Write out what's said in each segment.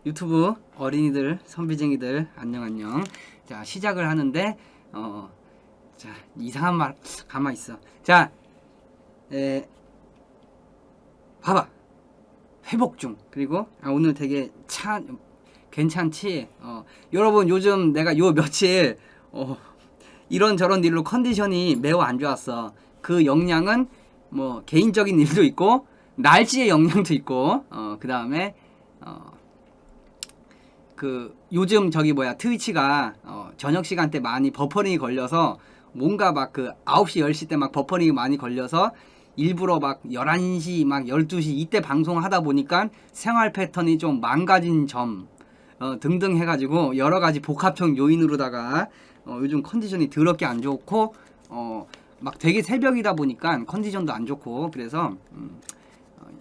유튜브 어린이들, 선비쟁이들 안녕. 자, 시작을 하는데 자, 이상한 말 가만 있어. 자, 봐봐. 회복 중. 그리고 오늘 되게 괜찮지? 여러분 요즘 내가 요 며칠 이런저런 일로 컨디션이 매우 안 좋았어. 그 영향은 뭐 개인적인 일도 있고 날씨의 영향도 있고 그 다음에 그 요즘 저기 뭐야 트위치가 저녁 시간대 많이 버퍼링이 걸려서 뭔가 막 그 9시 10시 때 막 버퍼링이 많이 걸려서 일부러 막 11시 막 12시 이때 방송하다 보니까 생활 패턴이 좀 망가진 점 등등 해가지고 여러 가지 복합적 요인으로다가 요즘 컨디션이 더럽게 안 좋고 막 되게 새벽이다 보니까 컨디션도 안 좋고 그래서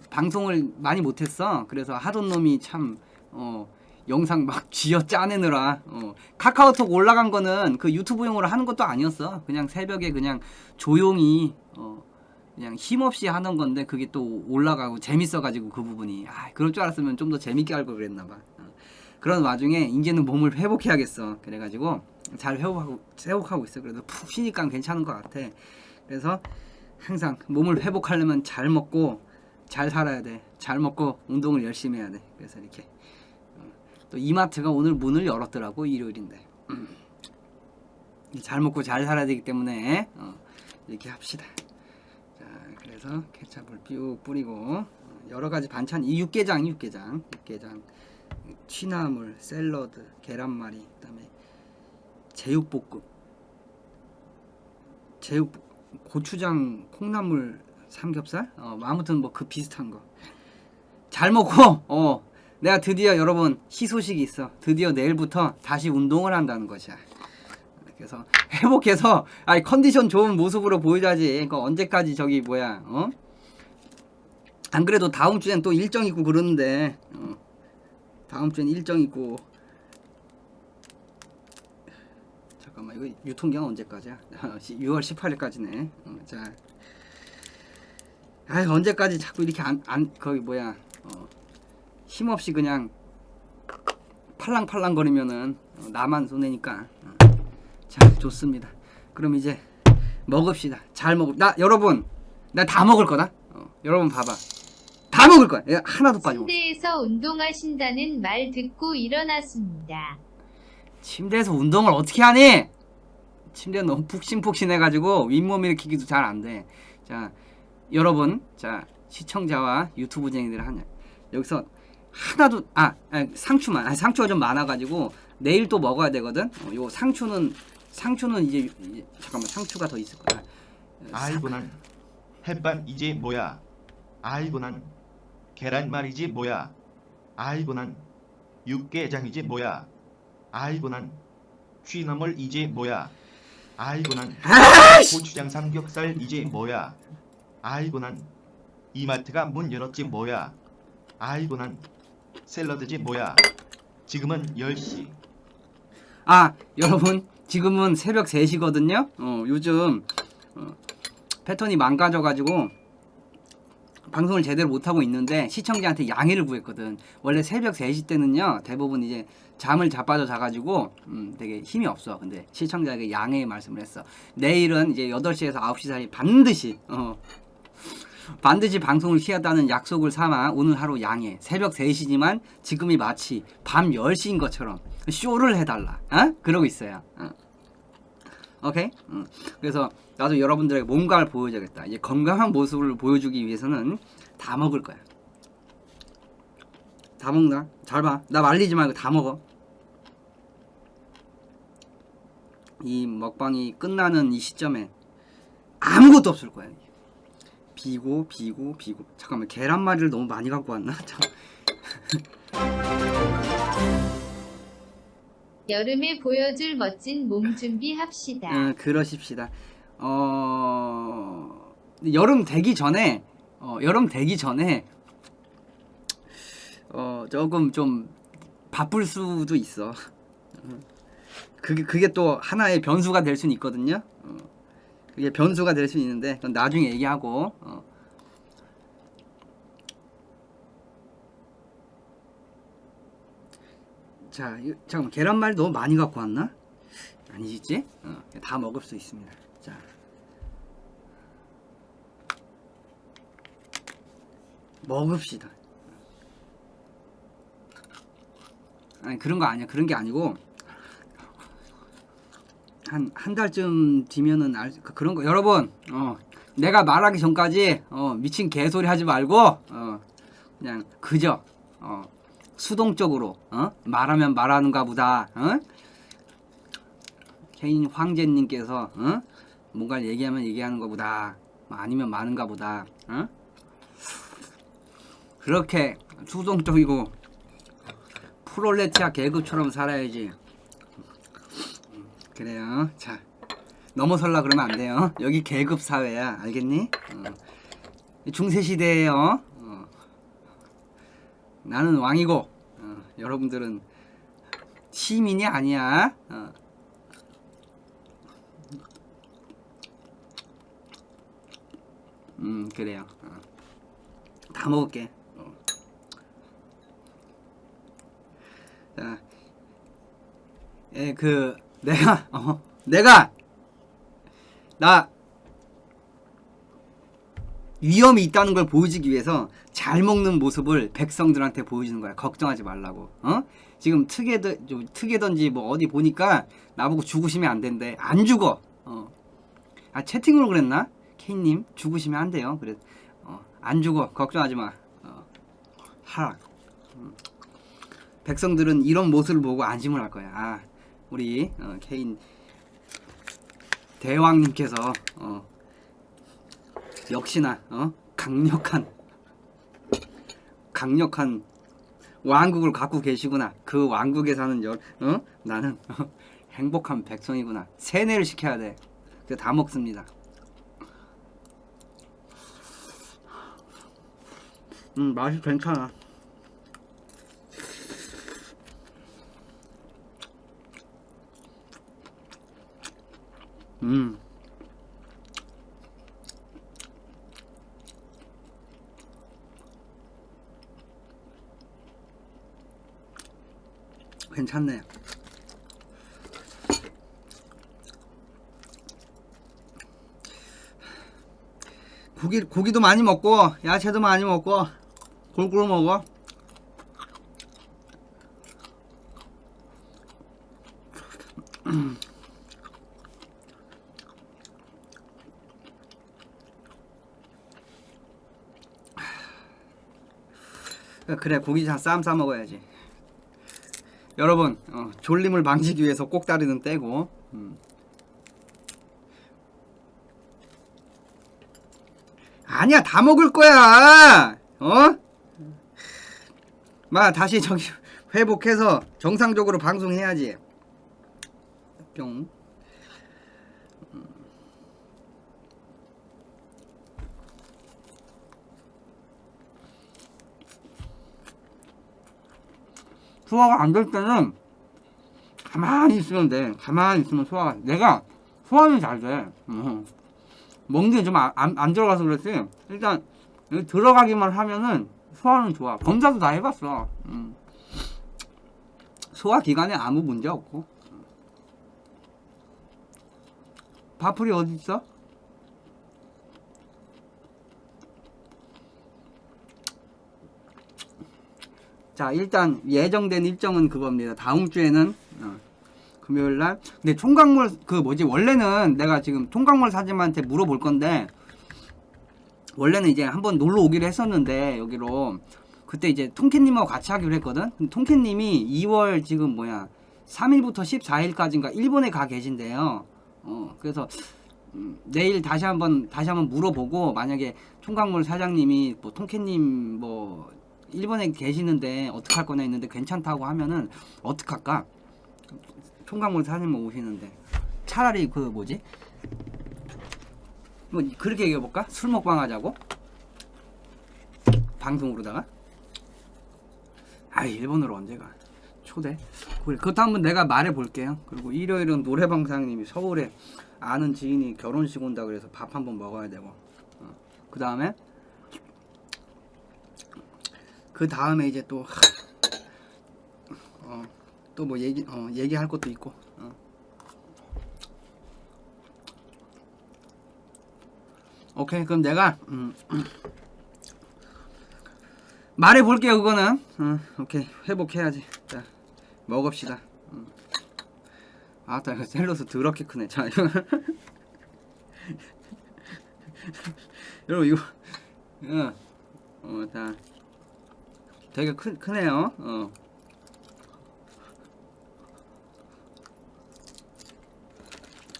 방송을 많이 못했어. 그래서 하던 놈이 참 영상 막 쥐어 짜내느라 카카오톡 올라간 거는 그 유튜브용으로 하는 것도 아니었어. 그냥 새벽에 그냥 조용히 그냥 힘없이 하는 건데 그게 또 올라가고 재밌어가지고 그 부분이 그럴 줄 알았으면 좀 더 재밌게 할 걸 그랬나봐. 그런 와중에 이제는 몸을 회복해야겠어. 그래가지고 잘 회복하고 있어. 그래도 푹 쉬니까 괜찮은 것 같아. 그래서 항상 몸을 회복하려면 잘 먹고 잘 살아야 돼. 잘 먹고 운동을 열심히 해야 돼. 그래서 이렇게 또 이마트가 오늘 문을 열었더라고. 일요일인데 잘 먹고 잘 살아야 되기 때문에 이렇게 합시다. 자, 그래서 케찹을 쭉 뿌리고 여러가지 반찬 이 육개장 취나물, 샐러드, 계란말이, 그 다음에 제육볶음, 고추장, 콩나물, 삼겹살, 아무튼 뭐 그 비슷한 거 잘 먹고 내가 드디어 여러분 희소식이 있어. 드디어 내일부터 다시 운동을 한다는 것이야. 그래서 회복해서 컨디션 좋은 모습으로 보여야지. 그러니까 언제까지 저기 뭐야 안 그래도 다음 주엔 또 일정 있고 그러는데 다음 주엔 일정 있고 잠깐만 이거 유통기한 언제까지야? 6월 18일까지네. 자, 언제까지 자꾸 이렇게 거기 뭐야 힘없이 그냥 팔랑팔랑 거리면은 나만 손해니까. 자, 좋습니다. 그럼 이제 먹읍시다. 잘 여러분 나 다 먹을 거다. 여러분 봐봐. 다 먹을 거야. 하나도 빠지고. 침대에서 운동하신다는 말 듣고 일어났습니다. 침대에서 운동을 어떻게 하니? 침대 너무 푹신푹신해가지고 윗몸 일으키기도 잘 안 돼. 자, 여러분, 자 시청자와 유튜브쟁이들 하냐? 여기서 하나도 상추만 상추가 좀 많아가지고 내일 또 먹어야 되거든. 요 상추는 이제 잠깐만 상추가 더 있을 거야. 아이고 난 햇반 이제 뭐야? 아이고 난 계란말이지 뭐야? 아이고 난 육개장이지 뭐야? 아이고 난 취나물 이제 뭐야? 아이고 난 고추장 삼겹살 이제 뭐야? 아이고 난 이마트가 문 열었지 뭐야? 아이고 난 샐러드지 뭐야? 지금은 10시. 여러분 지금은 새벽 3시거든요. 요즘 패턴이 망가져가지고 방송을 제대로 못하고 있는데 시청자한테 양해를 구했거든. 원래 새벽 3시 때는요 대부분 이제 잠을 자빠져 자가지고 되게 힘이 없어. 근데 시청자에게 양해의 말씀을 했어. 내일은 이제 8시에서 9시 사이 반드시 방송을 키웠다는 약속을 삼아 오늘 하루 양해. 새벽 3시지만 지금이 마치 밤 10시인 것처럼 쇼를 해달라. 그러고 있어요. 오케이? 그래서 나도 여러분들에게 뭔가를 보여줘야겠다. 이제 건강한 모습을 보여주기 위해서는 다 먹을 거야. 다 먹나? 잘 봐. 나 말리지 말고 다 먹어. 이 먹방이 끝나는 이 시점에 아무것도 없을 거야. 비고. 잠깐만, 계란말이를 너무 많이 갖고 왔나? 여름에 보여줄 멋진 몸 준비합시다. 그러십시다. 여름 되기 전에 조금 좀 바쁠 수도 있어. 그게 또 하나의 변수가 될 수는 있거든요. 그게 변수가 될 수 있는데 그건 나중에 얘기하고. 자, 잠깐만 계란말이 너무 많이 갖고 왔나? 아니지? 다 먹을 수 있습니다. 자, 먹읍시다. 아니 그런 거 아니야. 그런 게 아니고 한 달쯤 뒤면은 그런 거 여러분 내가 말하기 전까지 미친 개소리 하지 말고 그냥 그저 수동적으로 말하면 말하는가 보다 개인 황제님께서 뭔가를 얘기하면 얘기하는 거보다 아니면 많은가 보다 그렇게 수동적이고 프롤레티아 계급처럼 살아야지. 그래요. 자, 넘어설라 그러면 안 돼요. 여기 계급 사회야. 알겠니? 중세 시대예요. 나는 왕이고 여러분들은 시민이 아니야. 그래요. 다 먹을게. 자, 내가 나 위험이 있다는 걸 보여주기 위해서 잘 먹는 모습을 백성들한테 보여주는 거야. 걱정하지 말라고. 지금 특이던지 뭐 어디 보니까 나보고 죽으시면 안 된대. 안 죽어. 채팅으로 그랬나? 케이님 죽으시면 안 돼요. 그래. 안 죽어. 걱정하지 마. 하라. 백성들은 이런 모습을 보고 안심을 할 거야. 우리 케인 대왕님께서 역시나 강력한 왕국을 갖고 계시구나. 그 왕국에 사는 나는 행복한 백성이구나. 세뇌를 시켜야 돼. 그래서 다 먹습니다. 맛이 괜찮아. 괜찮네. 고기도 많이 먹고 야채도 많이 먹고 골고루 먹어. 그래 고기 쌈 싸 먹어야지. 여러분 졸림을 방지하기 위해서 꼭다리는 떼고 아니야 다 먹을 거야. 다시 저기 회복해서 정상적으로 방송해야지. 뿅. 소화가 안 될 때는 가만히 있으면 돼. 가만히 있으면 내가 소화는 잘 돼. 먹는 게 좀 안 들어가서 그렇지. 일단 들어가기만 하면은 소화는 좋아. 검사도 다 해봤어. 소화 기관에 아무 문제 없고. 밥풀이 어디 있어? 자 일단 예정된 일정은 그겁니다. 다음 주에는 금요일날. 근데 총각몰 원래는 내가 지금 총각몰 사장님한테 물어볼 건데 원래는 이제 한번 놀러 오기로 했었는데 여기로 그때 이제 통캣님하고 같이 하기로 했거든. 근데 통캣님이 2월 지금 3일부터 14일까지인가 일본에 가 계신대요. 그래서 내일 다시 한번 물어보고 만약에 총각몰 사장님이 뭐 통캣님 일본에 계시는데 어떡할 거냐 했는데 괜찮다고 하면은 어떡할까? 총각몰 사장님 오시는데 차라리 그렇게 얘기해볼까? 술 먹방 하자고? 방송으로다가? 일본으로 언제 가? 초대? 그것도 한번 내가 말해볼게요. 그리고 일요일은 노래방 사장님이 서울에 아는 지인이 결혼식 온다 그래서 밥 한번 먹어야 되고 그 다음에 이제 또 또 뭐 얘기할 것도 있고. 오케이, 그럼 내가 말해 볼게요. 그거는 오케이, 회복해야지. 자, 먹읍시다. 아따, 이거 샐러드 더럽게 크네. 자, 이거 여러분 이거 자, 되게 크네요.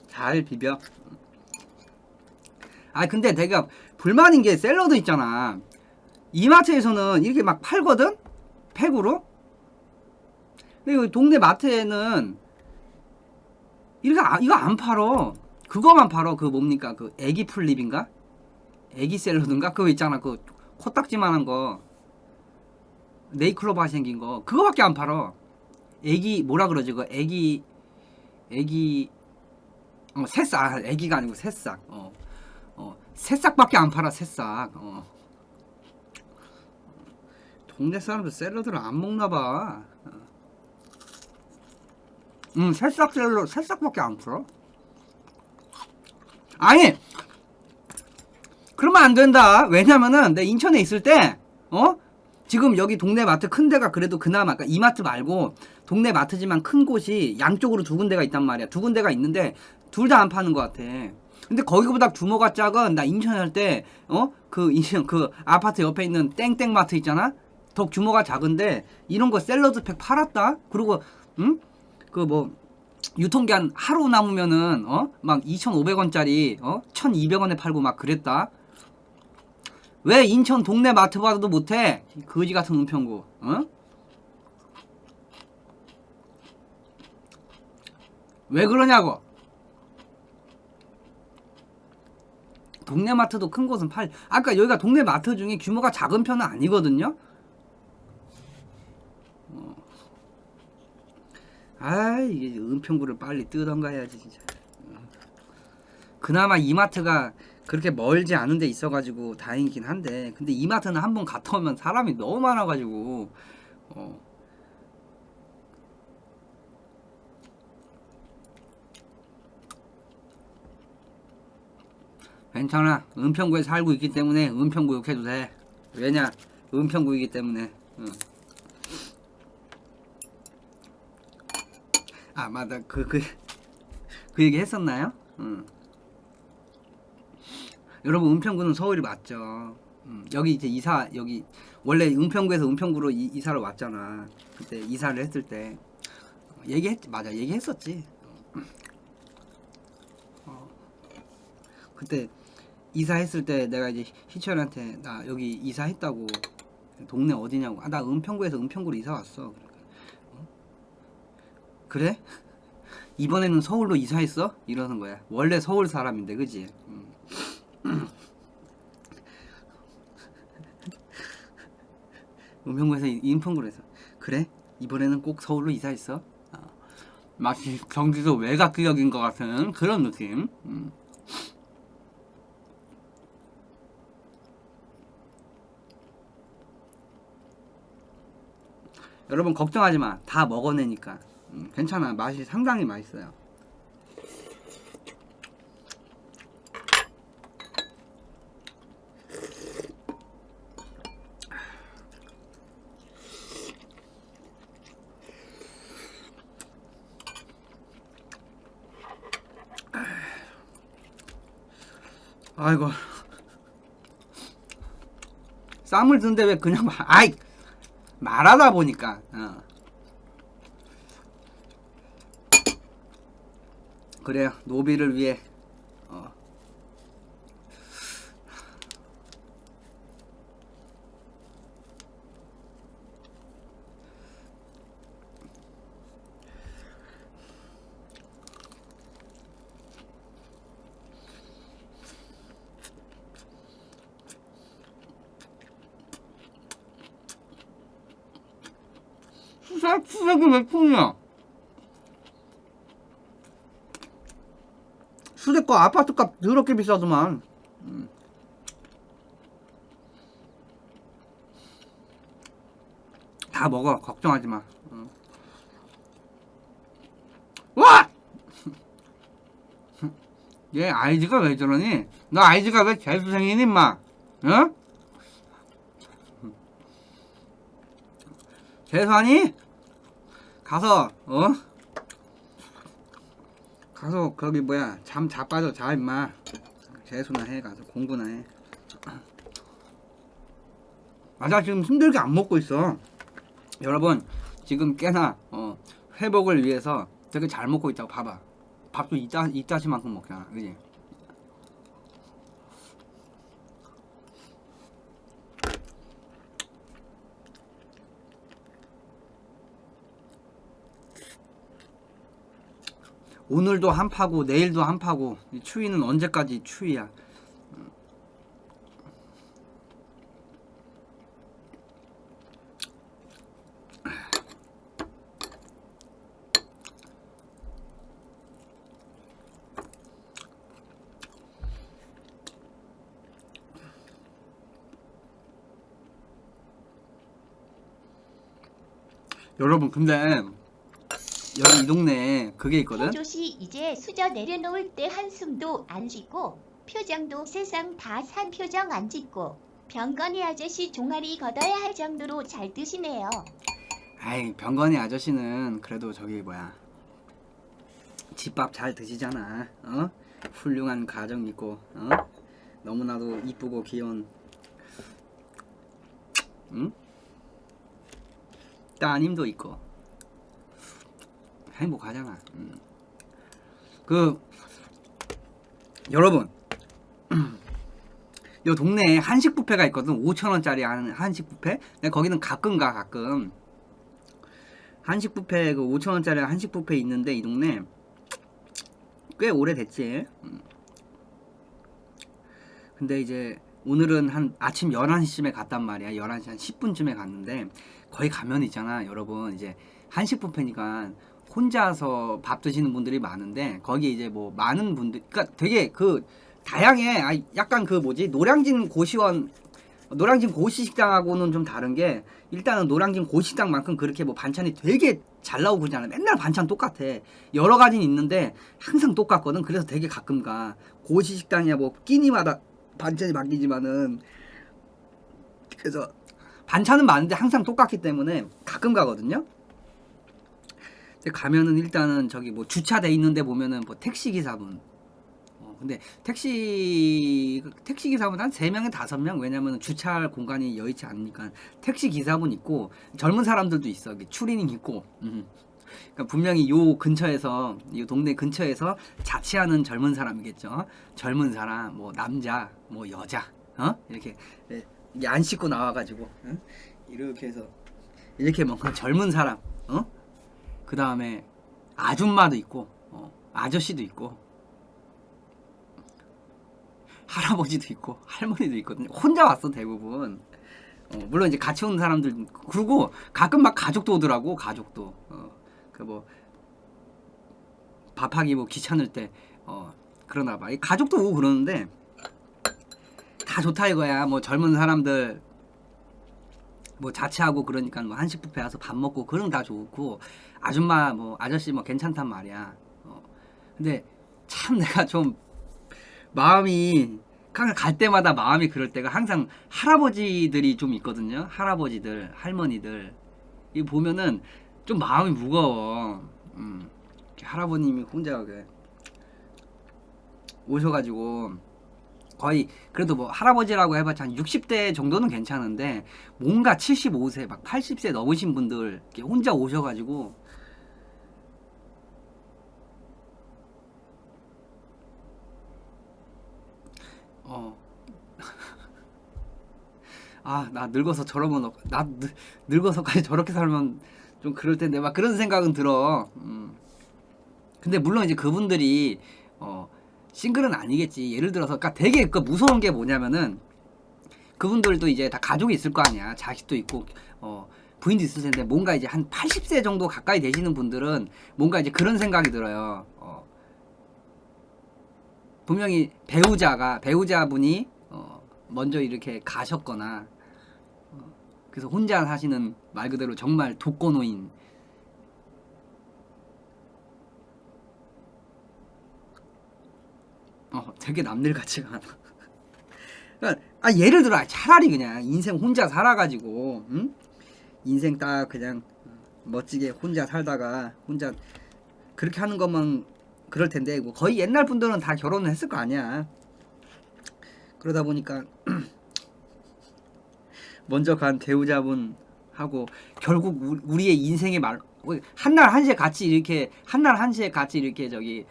잘 비벼. 아, 근데 내가 불만인 게 샐러드 있잖아. 이마트에서는 이렇게 막 팔거든? 팩으로? 근데 여기 동네 마트에는 이거 안 팔어. 그거만 팔어. 그 뭡니까? 그 애기 풀립인가? 애기 샐러드인가? 그거 있잖아. 그 코딱지만한 거. 네이클로바 생긴 거. 그거밖에 안 팔어. 애기 뭐라 그러지? 그 애기 새싹. 애기가 아니고 새싹. 새싹밖에 안 팔아. 새싹. 동네 사람들 샐러드를 안 먹나 봐. 새싹 샐러드, 새싹밖에 안 팔어. 아니, 그러면 안 된다. 왜냐면은 내 인천에 있을 때 지금 여기 동네 마트 큰 데가 그래도 그나마, 그러니까 이마트 말고 동네 마트지만 큰 곳이 양쪽으로 두 군데가 있단 말이야. 두 군데가 있는데 둘 다 안 파는 것 같아. 근데 거기보다 규모가 작은, 나 인천 살 때 그 아파트 옆에 있는 땡땡 마트 있잖아. 더 규모가 작은데 이런 거 샐러드 팩 팔았다. 그리고 그 뭐 유통기한 하루 남으면은 막 2,500원짜리 1,200원에 팔고 막 그랬다. 왜 인천 동네 마트 봐도 못해? 거지 같은 은평구. 왜 그러냐고. 동네 마트도 큰 곳은 아까 여기가 동네 마트 중에 규모가 작은 편은 아니거든요. 아, 이게 은평구를 빨리 뜨던가 해야지 진짜. 그나마 이마트가 그렇게 멀지 않은 데 있어가지고 다행이긴 한데, 근데 이마트는 한번 갔다 오면 사람이 너무 많아가지고 괜찮아. 은평구에 살고 있기 때문에 은평구 욕해도 돼. 왜냐? 은평구이기 때문에. 아, 맞다. 그 얘기 했었나요? 여러분, 은평구는 서울이 맞죠. 여기 이제 여기 원래 은평구에서 은평구로 이사를 왔잖아. 그때 이사를 했을 때 맞아, 얘기했었지. 그때 이사했을 때 내가 이제 희철한테 나 여기 이사했다고. 동네 어디냐고. 나 은평구에서 은평구로 이사 왔어. 그래? 이번에는 서울로 이사했어? 이러는 거야. 원래 서울 사람인데, 그지? 은평구에서 은평구로 해서. 그래? 이번에는 꼭 서울로 이사했어? 마치 경기도 외곽 지역인 것 같은 그런 느낌. 여러분 걱정하지 마. 다 먹어내니까. 괜찮아. 맛이 상당히 맛있어요. 아이고. 쌈을 드는데 왜 그냥 말하다 보니까. 그래요. 노비를 위해 수색이 왜 풍이야? 수색거 아파트값 더럽게 비싸더만. 다 먹어. 걱정하지 마. 얘 아이디가 왜 저러니? 너 아이디가 왜 재수생이니 임마? 어? 재수하니? 가서 가서 거기 뭐야 잠 자빠져 자 임마. 재수나 해 가서 공부나 해. 나 지금 힘들게 안 먹고 있어. 여러분 지금 꽤나 회복을 위해서 되게 잘 먹고 있다고 봐봐. 밥도 이따시만큼 먹잖아, 그지? 오늘도 한파고 내일도 한파고 이 추위는 언제까지 추위야? 여러분 근데 여기 이 동네에 그게 있거든? 해조씨 이제 수저 내려놓을 때 한숨도 안 쉬고 표정도 세상 다 산 표정 안 짓고 병건이 아저씨 종아리 걷어야 할 정도로 잘 드시네요. 아이 병건이 아저씨는 그래도 저기 뭐야 집밥 잘 드시잖아. 훌륭한 가정 있고 너무나도 이쁘고 귀여운 응? 따님도 있고 행복하잖아. 그 여러분 요 동네에 한식 뷔페가 있거든. 5,000원짜리 하는 한식 뷔페. 내가 거기는 가끔 가. 가끔 한식 뷔페 그 5,000원짜리 한식 뷔페 있는데 이 동네 꽤 오래됐지. 근데 이제 오늘은 한 아침 11시쯤에 갔단 말이야. 11시 한 10분쯤에 갔는데 거기 가면 있잖아 여러분 이제 한식 뷔페니까 혼자서 밥 드시는 분들이 많은데 거기 이제 뭐 많은 분들 그러니까 되게 그 다양해. 약간 그 뭐지 노량진 고시식당하고는 좀 다른 게 일단은 노량진 고시식당만큼 그렇게 뭐 반찬이 되게 잘 나오고 그러지 않아. 맨날 반찬 똑같아. 여러 가지는 있는데 항상 똑같거든. 그래서 되게 가끔 가. 고시식당이야 뭐 끼니마다 반찬이 바뀌지만은 그래서 반찬은 많은데 항상 똑같기 때문에 가끔 가거든요. 근데 가면은 일단은 저기 뭐 주차돼 있는데 보면은 뭐 택시 기사분 근데 택시 기사분 한 3명에 5명 왜냐면 주차할 공간이 여의치 않으니까 택시 기사분 있고 젊은 사람들도 있어. 추리닝 있고 그러니까 분명히 요 근처에서 이 동네 근처에서 자취하는 젊은 사람이겠죠. 젊은 사람 뭐 남자 뭐 여자 이렇게 안 씻고 나와가지고 이렇게 해서 이렇게 뭔가 젊은 사람 그 다음에 아줌마도 있고 아저씨도 있고 할아버지도 있고 할머니도 있거든요. 혼자 왔어 대부분. 물론 이제 같이 오는 사람들 그리고 가끔 막 가족도 오더라고. 가족도 그 뭐 밥하기 뭐 귀찮을 때 그러나 봐. 가족도 오고 그러는데 다 좋다 이거야. 뭐 젊은 사람들 뭐 자취하고 그러니까 뭐 한식 뷔페 와서 밥 먹고 그런 거 다 좋고 아줌마 뭐 아저씨 뭐 괜찮단 말이야. 근데 참 내가 좀 마음이 항상 갈 때마다 마음이 그럴 때가 항상 할아버지들이 좀 있거든요. 할아버지들 할머니들 이 보면은 좀 마음이 무거워. 할아버님이 혼자 오셔가지고 거의 그래도 뭐 할아버지라고 해봤자 한 60대 정도는 괜찮은데 뭔가 75세 막 80세 넘으신 분들 이렇게 혼자 오셔가지고 나 늙어서 저러면 나 늙어서까지 저렇게 살면 좀 그럴 텐데 막 그런 생각은 들어. 근데 물론 이제 그분들이 싱글은 아니겠지. 예를 들어서 그러니까 되게 그 무서운 게 뭐냐면은 그분들도 이제 다 가족이 있을 거 아니야. 자식도 있고 부인도 있을 텐데 뭔가 이제 한 80세 정도 가까이 되시는 분들은 뭔가 이제 그런 생각이 들어요. 분명히 배우자분이 먼저 이렇게 가셨거나 그래서 혼자 사시는 말 그대로 정말 독거노인 되게 남들 같지가 않아. 그러니까 예를 들어 차라리 그냥 인생 혼자 살아가지고 응? 인생 딱 그냥 멋지게 혼자 살다가 혼자 그렇게 하는 것만 그럴 텐데 뭐 거의 옛날 분들은 다 결혼을 했을 거 아니야. 그러다 보니까 먼저 간 배우자분하고 결국 우리의 인생의 말 한날 한시에 같이 이렇게 저기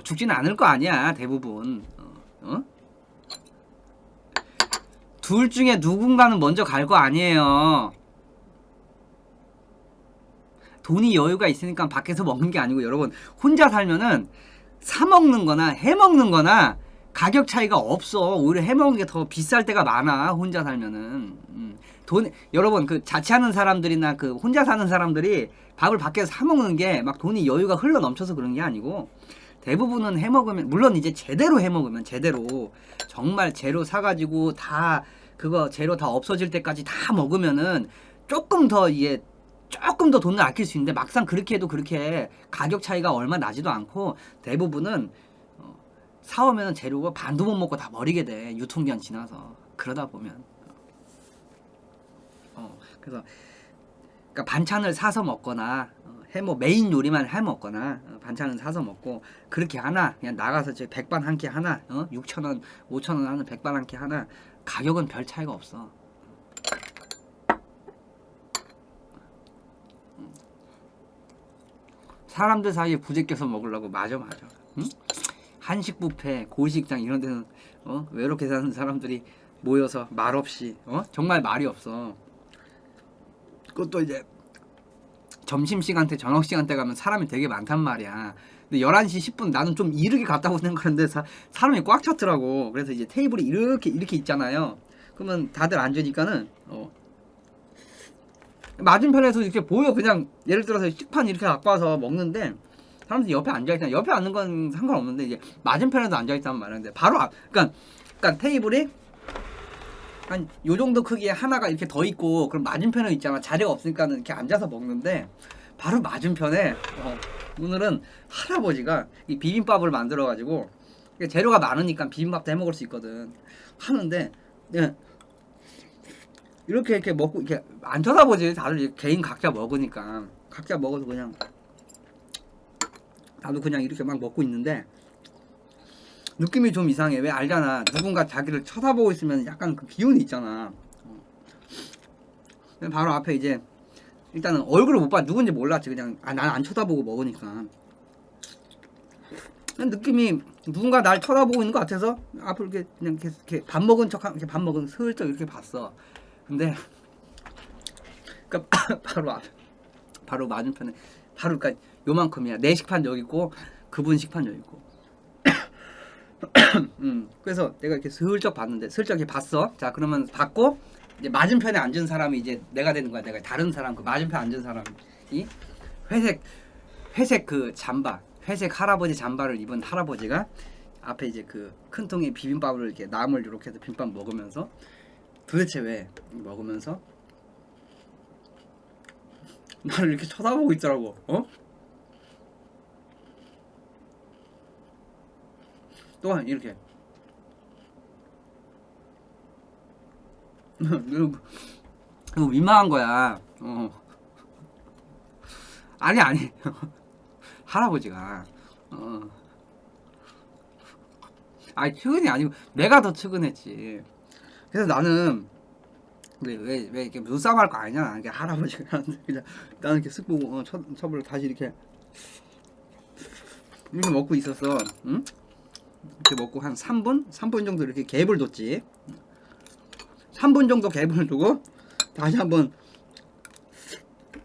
죽지는 않을 거 아니야 대부분. 둘 중에 누군가는 먼저 갈 거 아니에요. 돈이 여유가 있으니까 밖에서 먹는 게 아니고 여러분 혼자 살면은 사 먹는 거나 해 먹는 거나 가격 차이가 없어. 오히려 해 먹는 게 더 비쌀 때가 많아. 혼자 살면은. 여러분 그 자취하는 사람들이나 그 혼자 사는 사람들이 밥을 밖에서 사 먹는 게 막 돈이 여유가 흘러 넘쳐서 그런 게 아니고 대부분은 해 먹으면 물론 이제 제대로 해 먹으면 제대로 정말 재료 사가지고 다 그거 재료 다 없어질 때까지 다 먹으면은 조금 더 돈을 아낄 수 있는데 막상 그렇게 해도 그렇게 가격 차이가 얼마 나지도 않고 대부분은 사오면 재료가 반도 못 먹고 다 버리게 돼. 유통기한 지나서. 그러다 보면 그래서 그러니까 반찬을 사서 먹거나 메인 요리만 해 먹거나 반찬은 사서 먹고 그렇게 하나 그냥 나가서 저 백반 한 끼 하나 6,000원 5,000원 하는 백반 한 끼 하나 가격은 별 차이가 없어. 사람들 사이에 부재 껴서 먹으려고 맞아. 응? 한식 뷔페 고식당 이런 데는 외롭게 사는 사람들이 모여서 말없이 정말 말이 없어. 그것도 이제 점심시간대 저녁시간대 가면 사람이 되게 많단 말이야. 근데 11시 10분 나는 좀 이르게 갔다고 생각하는데 사람이 꽉 찼더라고. 그래서 이제 테이블이 이렇게 있잖아요. 그러면 다들 앉으니까는 맞은편에서 이렇게 보여. 그냥 예를 들어서 식판 이렇게 갖고 와서 먹는데 사람들이 옆에 앉아있잖아. 옆에 앉는 건 상관없는데 이제 맞은편에도 앉아있단 말인데 바로 그러니까 테이블이 한 요 정도 크기에 하나가 이렇게 더 있고 그럼 맞은편에 있잖아. 자리가 없으니까는 이렇게 앉아서 먹는데 바로 맞은편에 오늘은 할아버지가 이 비빔밥을 만들어 가지고 재료가 많으니까 비빔밥도 해 먹을 수 있거든. 하는데 이렇게 먹고 이렇게 안 쳐다보지. 다들 개인 각자 먹으니까 각자 먹어서 그냥 나도 그냥 이렇게 막 먹고 있는데 느낌이 좀 이상해. 왜 알잖아. 누군가 자기를 쳐다보고 있으면 약간 그 기운이 있잖아. 바로 앞에 이제 일단은 얼굴을 못 봐. 누군지 몰랐지. 그냥 난 안 쳐다보고 먹으니까. 느낌이 누군가 날 쳐다보고 있는 것 같아서 앞으로 이렇게 그냥 이렇게 밥 먹은 척 이렇게 밥 먹은 슬쩍 이렇게 봤어. 근데 그러니까 바로 맞은편에 그러니까 요만큼이야. 내 식판 여기 있고 그분 식판 여기 있고. 그래서 내가 이렇게 슬쩍 봤는데 슬쩍 이렇게 봤어. 자 그러면 봤고 이제 맞은편에 앉은 사람이 이제 내가 되는 거야. 내가 다른 사람 그 맞은편에 앉은 사람이 회색 그 잠바 회색 할아버지 잠바를 입은 할아버지가 앞에 이제 그 큰 통에 비빔밥을 이렇게 나물 이렇게 해서 비빔밥 먹으면서 도대체 왜 먹으면서 나를 이렇게 쳐다보고 있더라고. 또 이렇게 이거 민망한 거야. 아니 할아버지가 아니 측은이 아니고 내가 더 측은했지. 그래서 나는 왜 이렇게 눈싸움 할 거 아니냐. 이게 할아버지가 그냥 나는 이렇게 쓱 보고 첩을 다시 이렇게 먹고 있었어. 응? 이렇게 먹고 한 3분 정도 이렇게 갭을 뒀지. 3분 정도 갭을 두고 다시 한번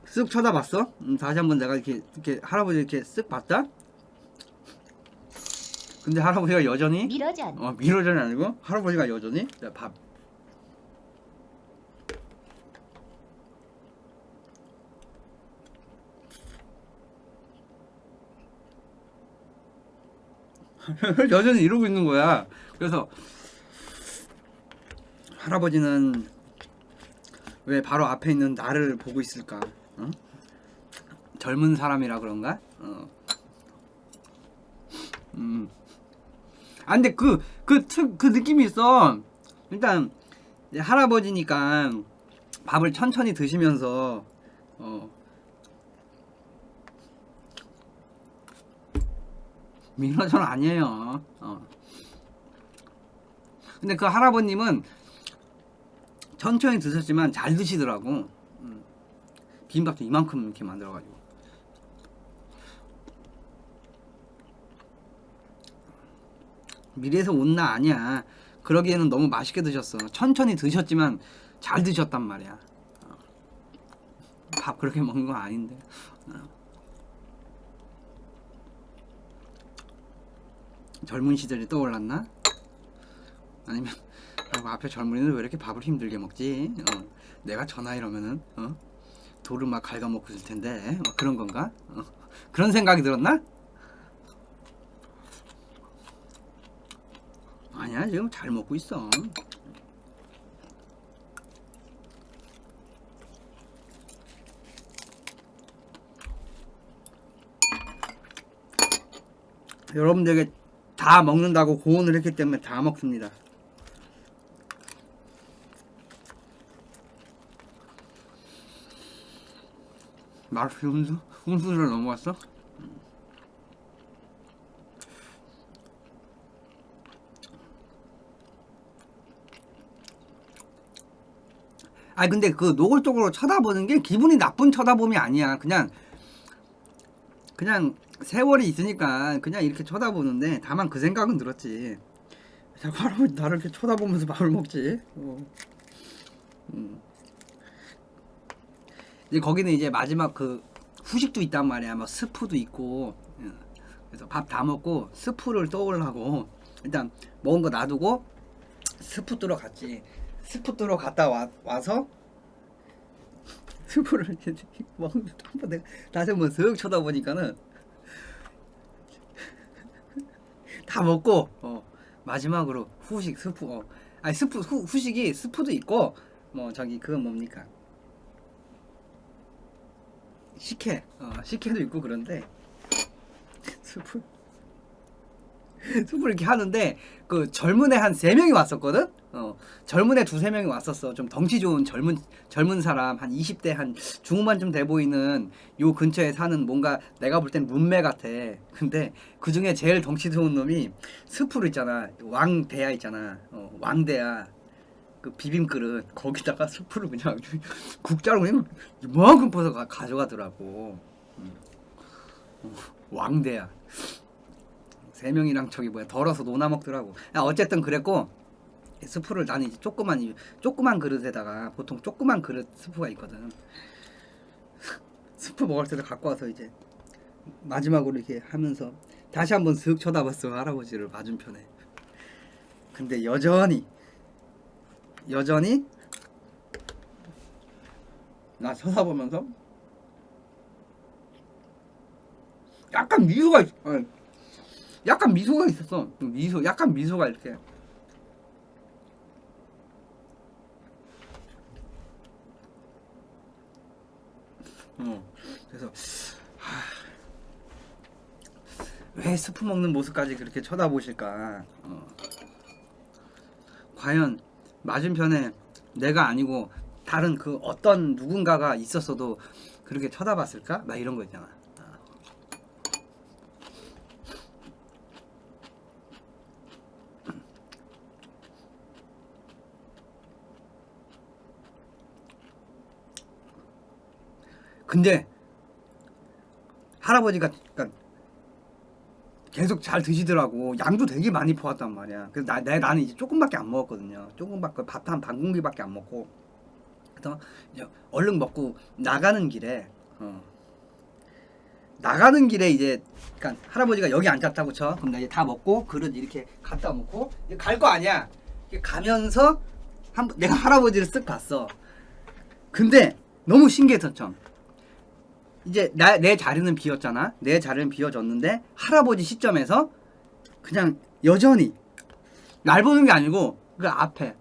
쓱 쳐다봤어. 다시 한번 내가 이렇게 할아버지 이렇게 쓱 봤다. 근데 할아버지가 여전히 미러전이 아니고 할아버지가 여전히 밥 여전히 이러고 있는 거야. 그래서 할아버지는 왜 바로 앞에 있는 나를 보고 있을까? 젊은 사람이라 그런가? 아 근데 그 느낌이 있어. 일단 이제 할아버지니까 밥을 천천히 드시면서 민호전 아니에요. 근데 그 할아버님은 천천히 드셨지만 잘 드시더라고. 비빔밥도 이만큼 이렇게 만들어가지고. 미래에서 온 나 아니야. 그러기에는 너무 맛있게 드셨어. 천천히 드셨지만 잘 드셨단 말이야. 밥 그렇게 먹는 건 아닌데. 젊은 시절이 떠올랐나? 아니면 앞에 젊은이는 왜 이렇게 밥을 힘들게 먹지? 내가 저 나이라면은 돌을 막 갉아먹고 있을 텐데 막 그런 건가? 그런 생각이 들었나? 아니야, 지금 잘 먹고 있어. 여러분들에게 다 먹는다고 고언을 했기 때문에 다 먹습니다. 맛이 훈수를 넘어갔어? 아니 근데 그 노골적으로 쳐다보는 게 기분이 나쁜 쳐다봄이 아니야. 그냥 세월이 있으니까 그냥 이렇게 쳐다보는데 다만 그 생각은 들었지. 자꾸 할아버지 나를 이렇게 쳐다보면서 밥을 먹지. 이제 거기는 이제 마지막 그 후식도 있단 말이야. 뭐 스프도 있고. 그래서 밥 다 먹고 스프를 떠오려고 일단 먹은 거 놔두고 스프 뜨러 갔지. 스프 뜨러 갔다 와서 스프를 먹는데 한번 내가 다시 한번 슥 쳐다보니까는 다 먹고 마지막으로 후식 스프 아니 스프 후식이 스프도 있고 뭐 저기 그건 뭡니까 식혜도 있고 그런데 스프를 이렇게 하는데 그 젊은 애 한 3명이 왔었거든. 젊은 애 2-3명이 왔었어. 좀 덩치 좋은 젊은 사람 한 20대 한 중후반쯤 돼 보이는 요 근처에 사는 뭔가 내가 볼 땐 문매 같아. 근데 그 중에 제일 덩치 좋은 놈이 스프를 있잖아. 왕대야 있잖아. 왕대야. 그 비빔그릇 거기다가 스프를 그냥 국자로 그냥 이만큼 퍼서 가져가더라고. 왕대야. 3명이랑 저기 뭐야 덜어서 노나 먹더라고. 어쨌든 그랬고 스프를 나는 이제 조그만 그릇에다가 보통 조그만 그릇 스프가 있거든. 스프 먹을 때도 갖고 와서 이제 마지막으로 이렇게 하면서 다시 한번 슥 쳐다봤어 할아버지를 맞은편에. 근데 여전히 나 쳐다보면서 약간 미소가 있었어. 약간 미소가 이렇게. 그래서 왜 스프 먹는 모습까지 그렇게 쳐다보실까? 과연 맞은편에 내가 아니고 다른 그 어떤 누군가가 있었어도 그렇게 쳐다봤을까? 막 이런 거 있잖아. 근데 할아버지가 그러니까 계속 잘 드시더라고. 양도 되게 많이 퍼왔단 말이야. 그래서 나는 이제 조금밖에 안 먹었거든요. 조금밖에 밥 한 반 공기밖에 안 먹고. 그래서 이제 얼른 먹고 나가는 길에 이제 그러니까 할아버지가 여기 앉았다고 쳐. 그럼 나 이제 다 먹고 그릇 이렇게 갖다 놓고 갈 거 아니야. 가면서 내가 할아버지를 쓱 봤어. 근데 너무 신기했던 점. 이제 내 자리는 비었잖아. 내 자리는 비어졌는데 할아버지 시점에서 그냥 여전히 날 보는 게 아니고 그 앞에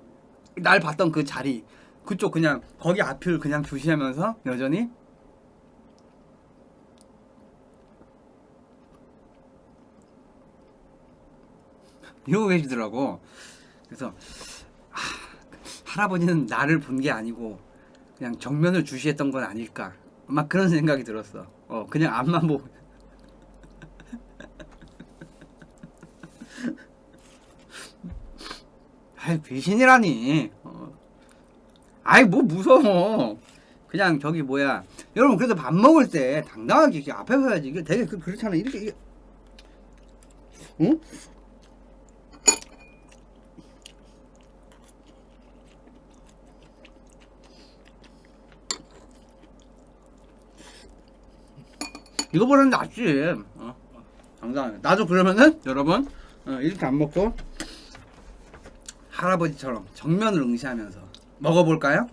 날 봤던 그 자리 그쪽 그냥 거기 앞을 그냥 주시하면서 여전히 이러고 계시더라고. 그래서 할아버지는 나를 본 게 아니고 그냥 정면을 주시했던 건 아닐까 막 그런 생각이 들었어. 그냥 앞만 보고 아이 귀신이라니. 아이 뭐 무서워. 그냥 저기 뭐야 여러분 그래도 밥 먹을 때 당당하게 이렇게 앞에 서야지. 이게 되게 그렇잖아. 이렇게 응? 이거보다는 낫지. 당당하게. 나도 그러면은 여러분 이렇게 안 먹고 할아버지처럼 정면을 응시하면서 먹어볼까요?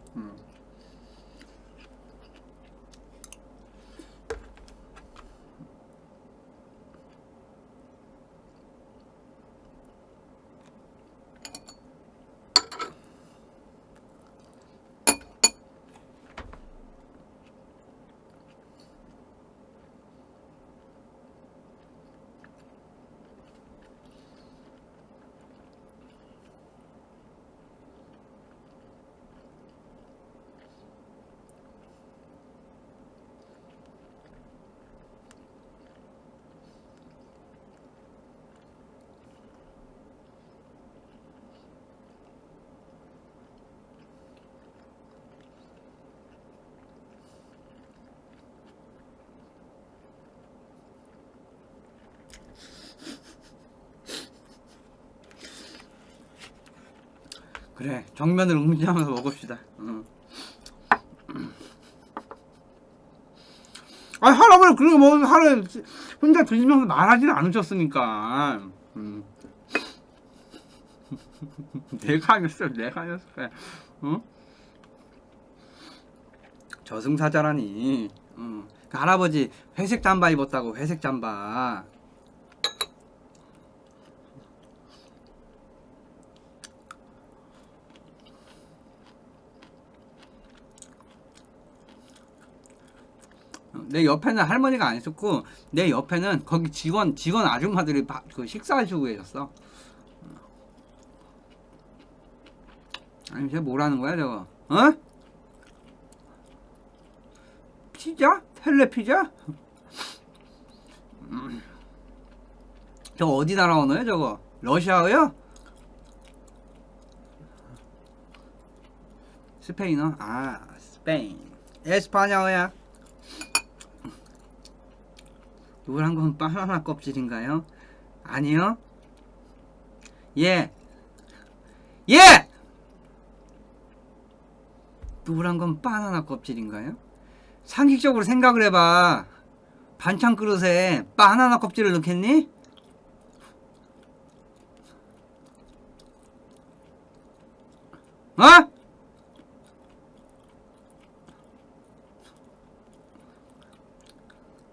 그래 정면을 응시하면서 먹읍시다. 아 할아버지 그런 거 먹으면 하루에 혼자 드시면서 말하지는 않으셨으니까. 내가 아니었어요. 응? 저승사자라니. 그 할아버지 회색 잠바 입었다고. 회색 잠바. 내 옆에는 할머니가 안 있었고 내 옆에는 거기 직원 아줌마들이 그 식사하시고 계셨어. 아니 쟤 뭐라는 거야 저거? 피자? 텔레 피자? 저거 어디 나라 언어야 저거? 러시아어요? 스페인어? 아 스페인 에스파냐어야. 노란 건 바나나 껍질인가요? 아니요. 예. 노란 건 바나나 껍질인가요? 상식적으로 생각을 해봐. 반찬 그릇에 바나나 껍질을 넣겠니?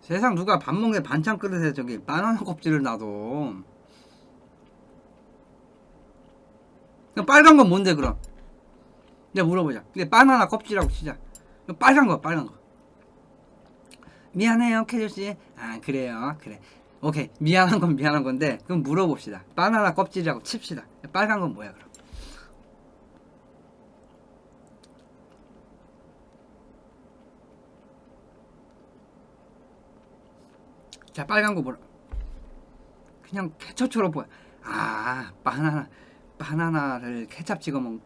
세상 누가 밥 먹는 반찬 그릇에 저기 바나나 껍질을 놔둬. 그럼 빨간 건 뭔데 그럼? 내가 물어보자. 근데 바나나 껍질이라고 치자. 빨간 거. 미안해요 캐조씨. 아 그래요. 그래 오케이 미안한 건 미안한 건데 그럼 물어봅시다. 바나나 껍질이라고 칩시다. 빨간 건 뭐야 그럼? 자 빨간 거 뭐라? 그냥 케첩처럼 보여. 아 바나나를 케첩 찍어 먹는.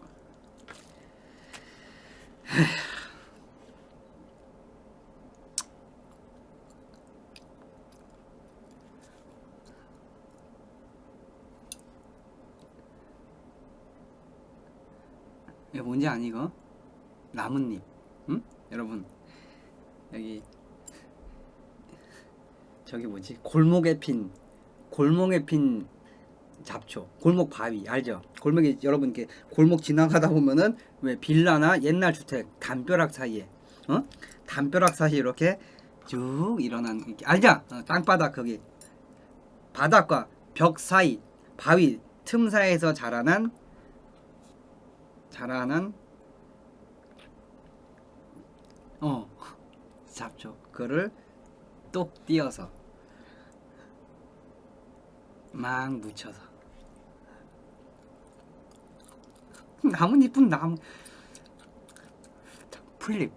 이거 뭔지 아니 이거? 나뭇잎. 응? 여러분 여기 저기 뭐지? 골목에 핀 잡초, 골목 바위 알죠? 골목에 여러분 이렇게 골목 지나가다 보면은 왜 빌라나 옛날 주택 담벼락 사이에 담벼락 사이에 이렇게 쭉 일어난 이렇게 알죠? 땅바닥 거기 바닥과 벽 사이 바위 틈 사이에서 자라난 잡초 그거를 똑 띄어서 막 묻혀서 나뭇잎은 나무. 풀립.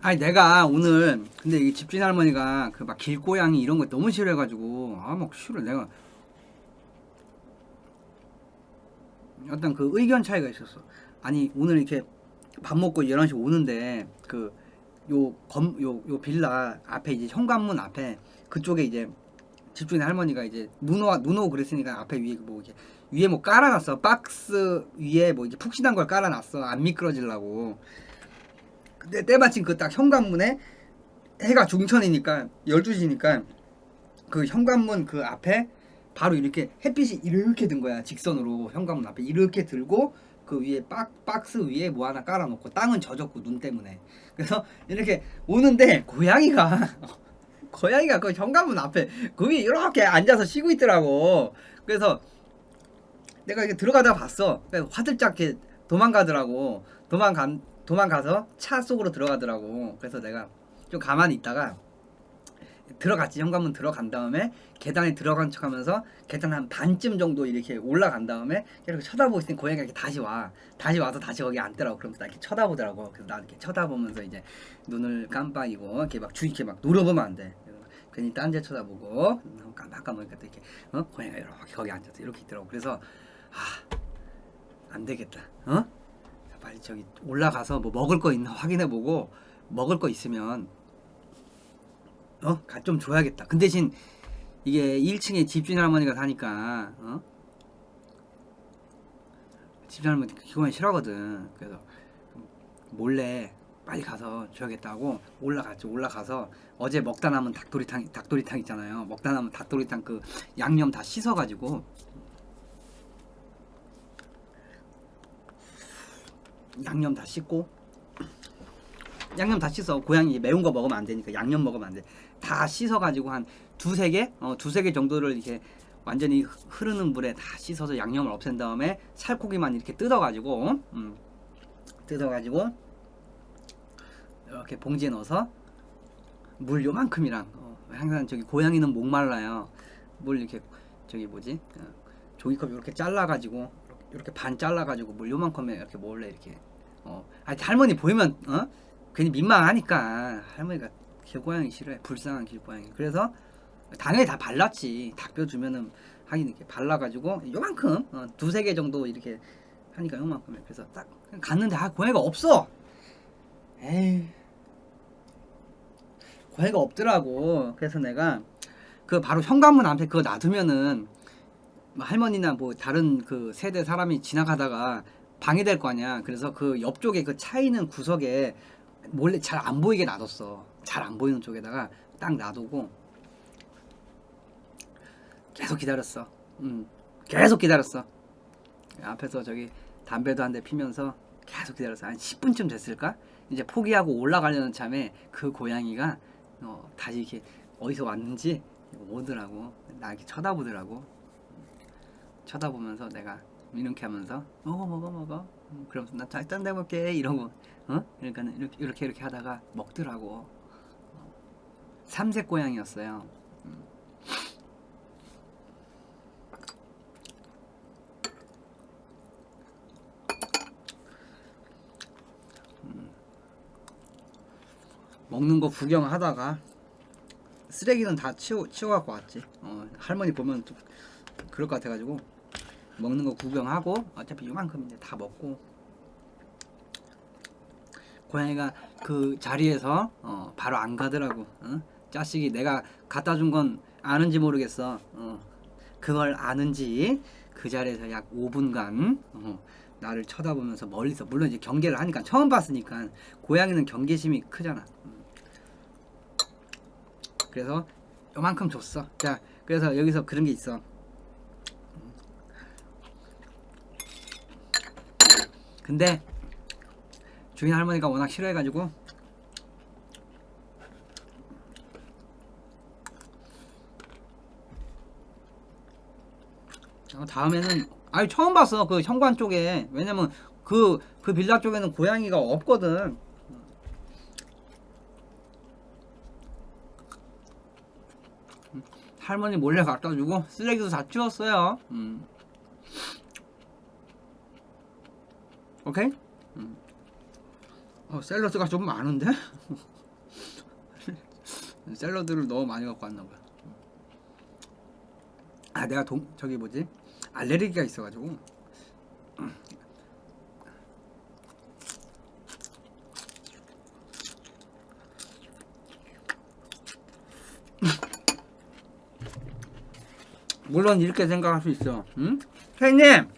아니 내가 오늘 근데 이 집주인 할머니가 그 막 길고양이 이런 거 너무 싫어해가지고 막 싫어. 내가 어떤 그 의견 차이가 있었어. 아니 오늘 이렇게 밥 먹고 11시 오는데 그 요 빌라 앞에 이제 현관문 앞에 그쪽에 이제 집주인 할머니가 이제 눈 오고 그랬으니까 앞에 위에 뭐 이렇게 위에 뭐 깔아놨어. 박스 위에 뭐 이제 푹신한 걸 깔아놨어. 안 미끄러지려고. 근데 때마침 그 딱 현관문에 해가 중천이니까 12시니까 그 현관문 그 앞에 바로 이렇게 햇빛이 이렇게 든 거야. 직선으로 현관문 앞에 이렇게 들고 그 위에 박스 위에 뭐 하나 깔아놓고 땅은 젖었고 눈 때문에. 그래서 이렇게 오는데 고양이가 그 현관문 앞에 그 위에 이렇게 앉아서 쉬고 있더라고. 그래서 내가 이렇게 들어가다가 봤어. 그래서 화들짝 이렇게 도망가더라고. 도망가서 차 속으로 들어가더라고. 그래서 내가 좀 가만히 있다가 들어갔지. 현관문 들어간 다음에 계단에 들어간 척하면서 계단 한 반쯤 정도 이렇게 올라간 다음에 이렇게 쳐다보고 있으니 고양이가 이렇게 다시 와서 다시 거기 앉더라고. 그럼 나 이렇게 쳐다보더라고. 그래서 나 이렇게 쳐다보면서 이제 눈을 깜빡이고 이렇게 막 이렇게 막 노려보면 안 돼. 괜히 딴 데 쳐다보고 깜빡깜빡하니까 또 이렇게 고양이가 이렇게 거기 앉아서 이렇게 있더라고. 그래서 안 되겠다. 빨리 저기 올라가서 뭐 먹을 거 있나 확인해보고 먹을 거 있으면 좀 줘야겠다. 그 대신 이게 1층에 집주인 할머니가 사니까 집주인 할머니 그거는 싫어하거든. 그래서 몰래 빨리 가서 줘야겠다고 올라갔죠. 올라가서 어제 먹다 남은 닭도리탕 있잖아요. 먹다 남은 닭도리탕 그 양념 다 씻어가지고 양념 다 씻고 양념 다 씻어. 고양이 매운 거 먹으면 안 되니까 양념 먹으면 안 돼. 다 씻어가지고 한 두세 개 정도를 이렇게 완전히 흐르는 물에 다 씻어서 양념을 없앤 다음에 살코기만 이렇게 뜯어가지고 이렇게 봉지에 넣어서 물 요만큼이랑 항상 저기 고양이는 목말라요. 물 이렇게 저기 뭐지 종이컵 이렇게 잘라가지고 이렇게 반 잘라가지고 물 요만큼에 이렇게 몰래 이렇게 아니 할머니 보이면 괜히 민망하니까 할머니가 길고양이 싫어해. 불쌍한 길고양이. 그래서 당연히 다 발랐지. 닭뼈 주면은 하긴 이렇게 발라가지고 요만큼 두세 개 정도 이렇게 하니까 요만큼에. 그래서 딱 갔는데 고양이가 없어. 에이 고양이가 없더라고. 그래서 내가 그 바로 현관문 앞에 그거 놔두면은 할머니나 뭐 다른 그 세대 사람이 지나가다가 방해될 거 아니야. 그래서 그 옆쪽에 그 차 있는 구석에 몰래 잘 안 보이게 놔뒀어. 잘 안 보이는 쪽에다가 딱 놔두고 계속 기다렸어. 계속 기다렸어. 앞에서 저기 담배도 한 대 피면서 계속 기다렸어. 한 10분쯤 됐을까? 이제 포기하고 올라가려는 참에 그 고양이가 다시 이렇게 어디서 왔는지 오더라고. 나 이렇게 쳐다보더라고. 쳐다보면서 내가 이렇게 하면서 먹어. 그러면서 나 잘 딴데 볼게 이러고 그러니까 이렇게 하다가 먹더라고. 삼색 고양이였어요. 먹는 거 구경하다가 쓰레기는 다 치워갖고 왔지. 할머니 보면 좀 그럴 것 같아가지고 먹는 거 구경하고 어차피 요만큼인데 다 먹고 고양이가 그 자리에서 바로 안 가더라고. 자식이 내가 갖다 준 건 아는지 모르겠어. 그걸 아는지 그 자리에서 약 5분간 나를 쳐다보면서 멀리서, 물론 이제 경계를 하니까 처음 봤으니까 고양이는 경계심이 크잖아. 그래서 요만큼 줬어. 자, 그래서 여기서 그런 게 있어. 근데 주인 할머니가 워낙 싫어해가지고 다음에는 아니 처음 봤어. 그 현관 쪽에. 왜냐면 그 빌라 쪽에는 고양이가 없거든. 할머니 몰래 갖다 주고 쓰레기도 다 치웠어요. 오케이? 샐러드가 좀 많은데? 샐러드를 너무 많이 갖고 왔나 봐요. 아, 내가 저기 뭐지? 알레르기가 있어가지고. 물론 이렇게 생각할 수 있어. 응? 선생님,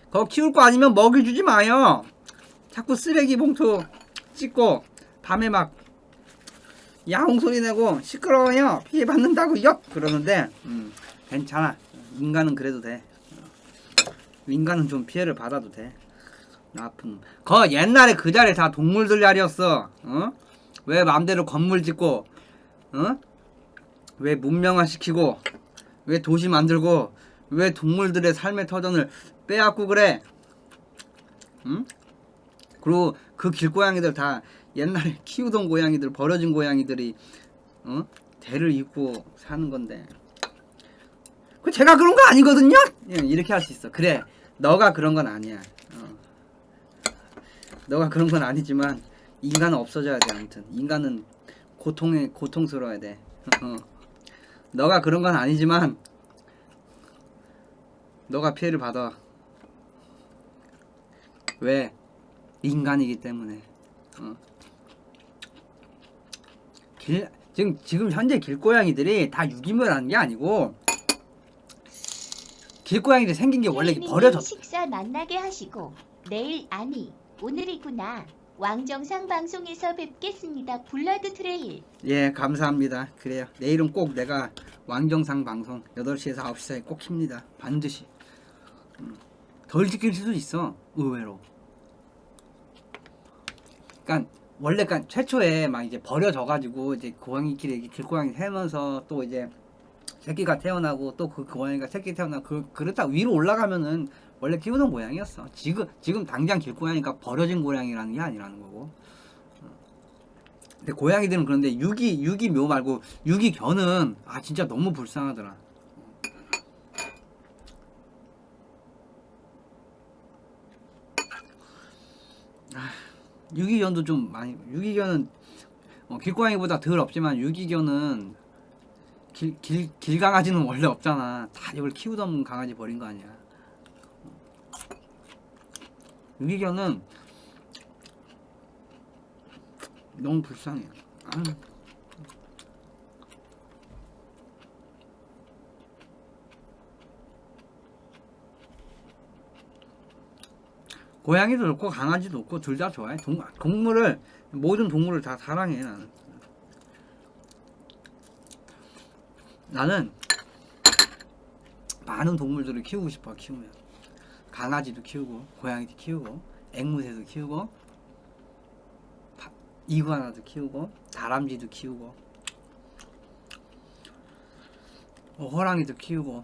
그거 키울 거 아니면 먹이 주지 마요. 자꾸 쓰레기 봉투 찢고 밤에 막 야옹 소리 내고 시끄러워요. 피해 받는다고요. 그러는데 괜찮아. 인간은 그래도 돼. 인간은 좀 피해를 받아도 돼. 나쁜. 거 옛날에 그 자리 다 동물들 자리였어. 어? 왜 맘대로 건물 짓고, 어? 왜 문명화 시키고, 왜 도시 만들고, 왜 동물들의 삶의 터전을 빼앗고 그래? 응? 그리고 그 길고양이들 다 옛날에 키우던 고양이들, 버려진 고양이들이 대를 잇고 사는 건데, 그 제가 그런 거 아니거든요? 이렇게 할 수 있어. 그래, 너가 그런 건 아니야. 너가 그런 건 아니지만 인간은 없어져야 돼. 아무튼 인간은 고통스러워야 돼. 너가 그런 건 아니지만 너가 피해를 받아. 왜? 인간이기 때문에. 지금 현재 길고양이들이 다 유기묘라는 게 아니고, 길고양이들이 생긴 게 원래 버려졌. 식사 만나게 하시고 내일 아니 오늘이구나. 왕정상 방송에서 뵙겠습니다. 블러드 트레일. 예, 감사합니다. 그래요. 내일은 꼭 내가 왕정상 방송 8시에서 9시 사이 꼭 킵니다. 반드시. 덜 지킬 수도 있어. 의외로. 그러니까 원래 최초에 막 이제 버려져가지고 이제 고양이끼리 길고양이 살면서 또 이제 새끼가 태어나고 또 그 고양이가 새끼 태어나고 그렇다 위로 올라가면은 원래 키우던 고양이였어. 지금 당장 길고양이가 버려진 고양이라는 게 아니라는 거고. 근데 고양이들은 그런데 유기묘 말고 유기견은 진짜 너무 불쌍하더라. 유기견도 좀 많이, 유기견은 길고양이보다 덜 없지만 유기견은 길강아지는 원래 없잖아. 다 이걸 키우던 강아지 버린 거 아니야. 유기견은 너무 불쌍해. 고양이도 좋고 강아지도 좋고 둘 다 좋아해. 모든 동물을 다 사랑해. 나는 많은 동물들을 키우고 싶어. 키우면 강아지도 키우고 고양이도 키우고 앵무새도 키우고 이구아나도 키우고 다람쥐도 키우고 호랑이도 키우고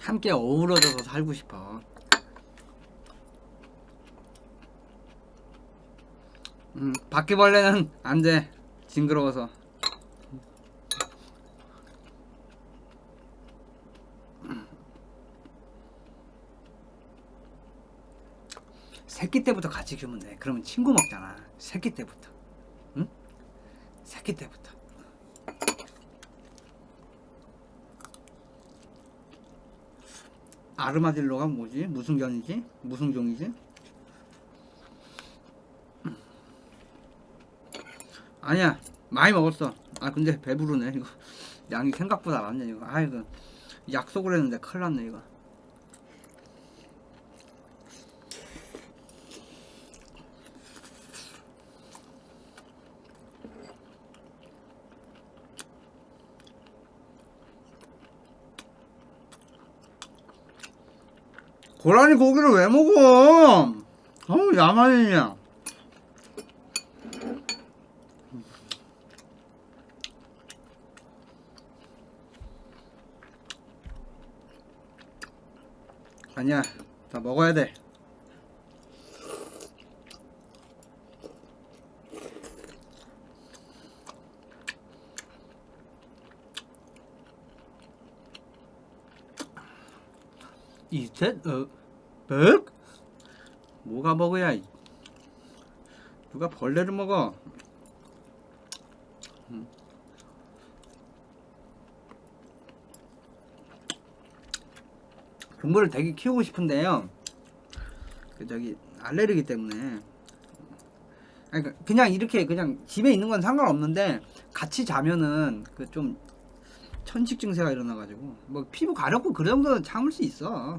함께 어우러져서 살고 싶어. 바퀴벌레는 안 돼. 징그러워서. 새끼 때부터 같이 키우면 돼. 그러면 친구 먹잖아. 새끼 때부터. 응? 새끼 때부터. 아르마딜로가 뭐지? 무슨 견이지? 무슨 종이지? 아니야, 많이 먹었어. 근데 배부르네. 이거 양이 생각보다 많네. 이거 이거 약속을 했는데 큰일 났네. 이거 고라니 고기를 왜 먹어? 야만이냐. 아니야, 다 먹어야 돼. 이셋 뻑? 뭐가 먹어야 누가 벌레를 먹어? 동물을 되게 키우고 싶은데요. 그 저기 알레르기 때문에. 아니, 그냥 이렇게 그냥 집에 있는 건 상관없는데 같이 자면은 그 좀 천식 증세가 일어나가지고 뭐 피부 가렵고 그 정도는 참을 수 있어.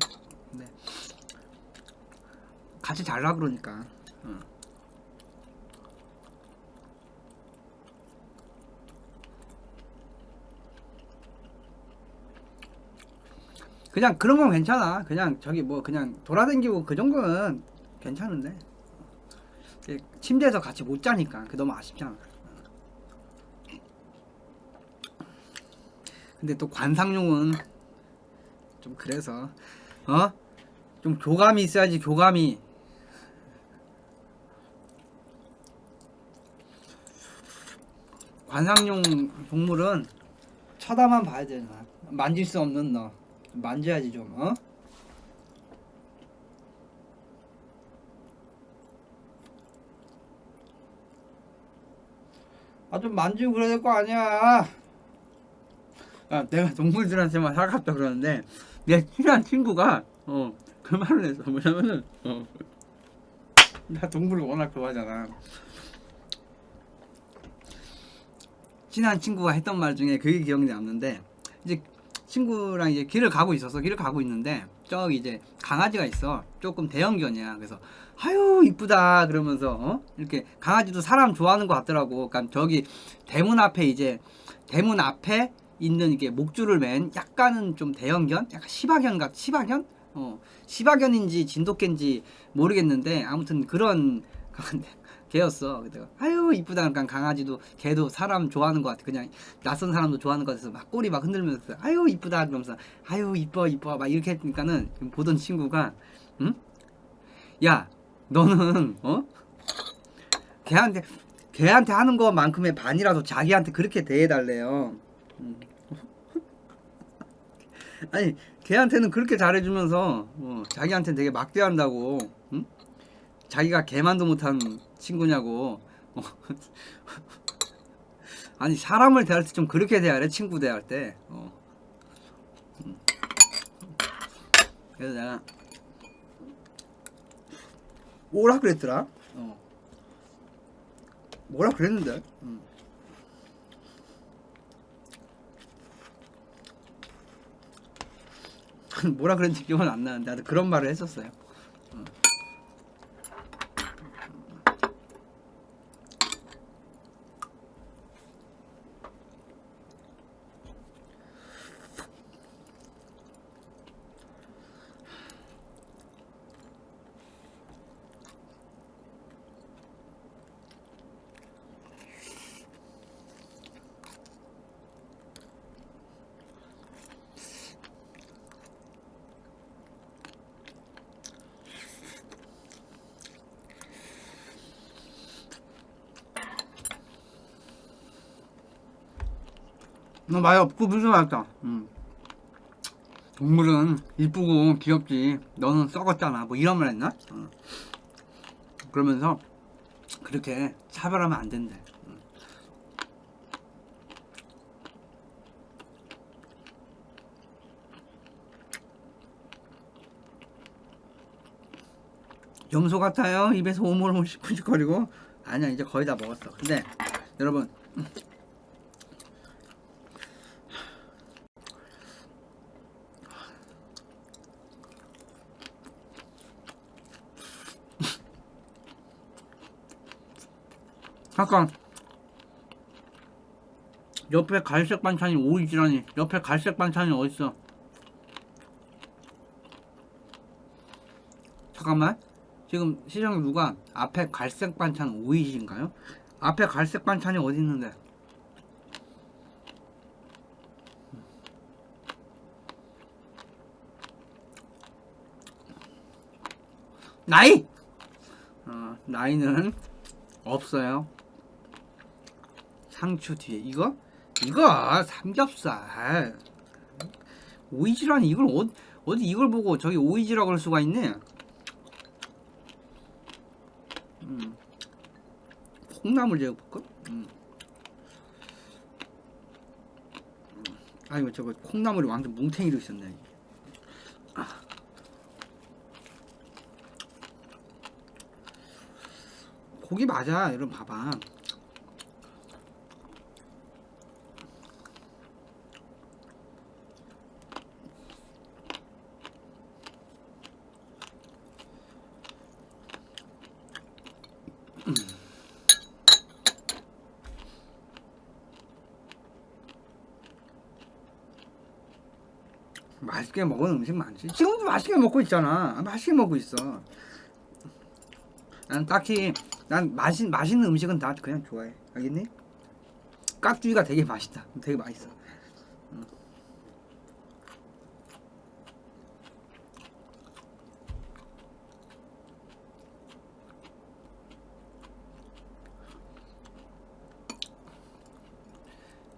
근데 같이 잘라 그러니까. 그냥 그런 건 괜찮아. 그냥 저기 뭐 그냥 돌아다니고 그 정도는 괜찮은데 침대에서 같이 못 자니까 그 너무 아쉽잖아. 근데 또 관상용은 좀 그래서 좀 교감이 있어야지. 교감이. 관상용 동물은 쳐다만 봐야 되잖아. 만질 수 없는 너 만져야지 좀. 좀 만지고 그래야 될 거 아니야. 내가 동물들한테만 살갑다 그러는데 내 친한 친구가 그 말을 했어. 뭐냐면은 나 동물을 워낙 좋아하잖아. 친한 친구가 했던 말 중에 그게 기억이 남는데, 이제 친구랑 이제 길을 가고 있는데 저기 이제 강아지가 있어. 조금 대형견이야. 그래서 아유 이쁘다 그러면서 이렇게 강아지도 사람 좋아하는 것 같더라고. 그러니까 저기 대문 앞에 있는 이게 목줄을 맨 약간은 좀 대형견, 약간 시바견 시바견인지 진돗개인지 모르겠는데 아무튼 그런 개였어. 내가 아유 이쁘다. 그러니까 강아지도 개도 사람 좋아하는 것 같아. 그냥 낯선 사람도 좋아하는 것 같아서 막 꼬리 막 흔들면서 아유 이쁘다 그러면서 아유 이뻐 막 이렇게 했으니까는 보던 친구가 야 너는 걔한테 하는 것만큼의 반이라도 자기한테 그렇게 대해달래요. 아니 걔한테는 그렇게 잘해주면서 자기한테는 되게 막대한다고. 자기가 개만도 못한 친구냐고. 아니 사람을 대할 때 좀 그렇게 대하래. 친구 대할 때. 그래서 내가 뭐라 그랬더라? 뭐라 그랬는데? 뭐라 그랬는지 기억은 안 나는데 나도 그런 말을 했었어요. 많이 없고 무슨 맛있다. 동물은 이쁘고 귀엽지. 너는 썩었잖아. 뭐 이런 말 했나? 그러면서 그렇게 차별하면 안 된대. 염소 같아요. 입에서 오물오물 씩씩거리고. 아니야 이제 거의 다 먹었어. 근데 여러분 잠깐 옆에 갈색 반찬이 오이지라니. 옆에 갈색 반찬이 어딨어? 잠깐만 지금 시청자 누가 앞에 갈색 반찬 오이지인가요? 앞에 갈색 반찬이 어디 있는데? 나이! 나이는 없어요. 상추 뒤에 이거 삼겹살 오이지라니. 이걸 어디 이걸 보고 저기 오이지라고 할 수가 있네. 콩나물 제어볼까? 아이고 저거 콩나물이 완전 뭉탱이로 있었네. 고기 맞아. 여러분 봐봐. 맛있게 먹은 음식 많지. 지금도 맛있게 먹고 있잖아. 맛있게 먹고 있어. 난 딱히 난 맛있는 음식은 다 그냥 좋아해. 알겠니? 깍두기가 되게 맛있다. 되게 맛있어.